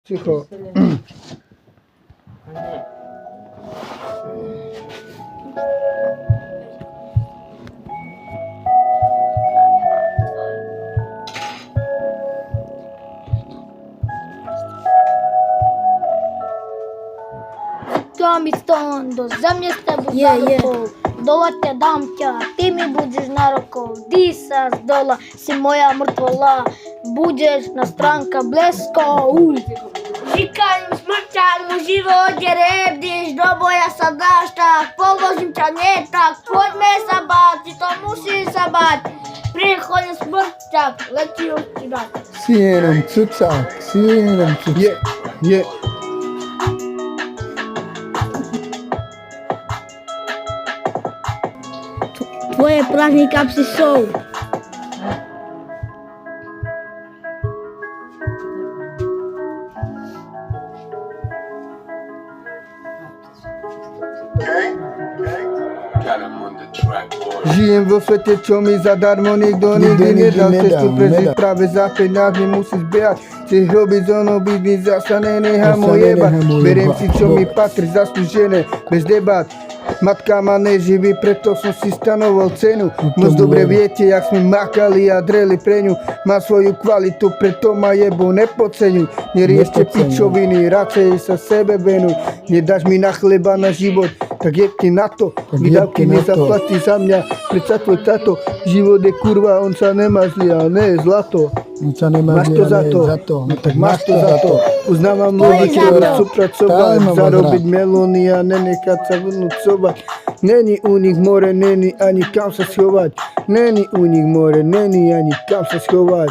Cicho. Ťa mi stone do země s tebou za rukou. Dola ťa dám ťa, ty mi budeš na rukou. Ty sa z dola, si moja mŕtvola. Budeš na stránka bleskov. Říkaním smrťanému živote rebdíš, do boja sa dáš tak, povozím ťa nie tak, poďme sa báť, ty to musíš sa báť. Príchodne smrťak, letí ho ti dať. Si jenom cucák, si jenom cucák. Je. Tvoje prázdne kapsy sú. Žijem vo svete, čo mi zadarmo nikto nikdy nedal. Cestu prežiť práve za peniazmi musíš behať. Chceš robiť zónu biznis, zasa nenechám ho jebať. Beriem si, čo mi patrí, zaslúžené, bez debát. Matka ma neživí, preto som si stanoval cenu. Moc dobre viete, jak sme makali a dreli pre ňu. Má svoju kvalitu, preto ma jebo nepodceňuj. Neriešte pičoviny, radšej sa sebe venuj. Nedáš mi na chleba, na život, tak jebte na to. Výdavky nezaplatí za mňa, predsa tvoj tato. Život je kurva, on sa nemazlí a ne je zlato. Máš to za to, no tak máš to za to. Uznávam ľudí, ktorí chcú pracovať, zarobiť melóny a nenechať sa vnúcovať. Není u nich more, není ani kam sa schovať. Není u nich more, není ani kam sa schovať.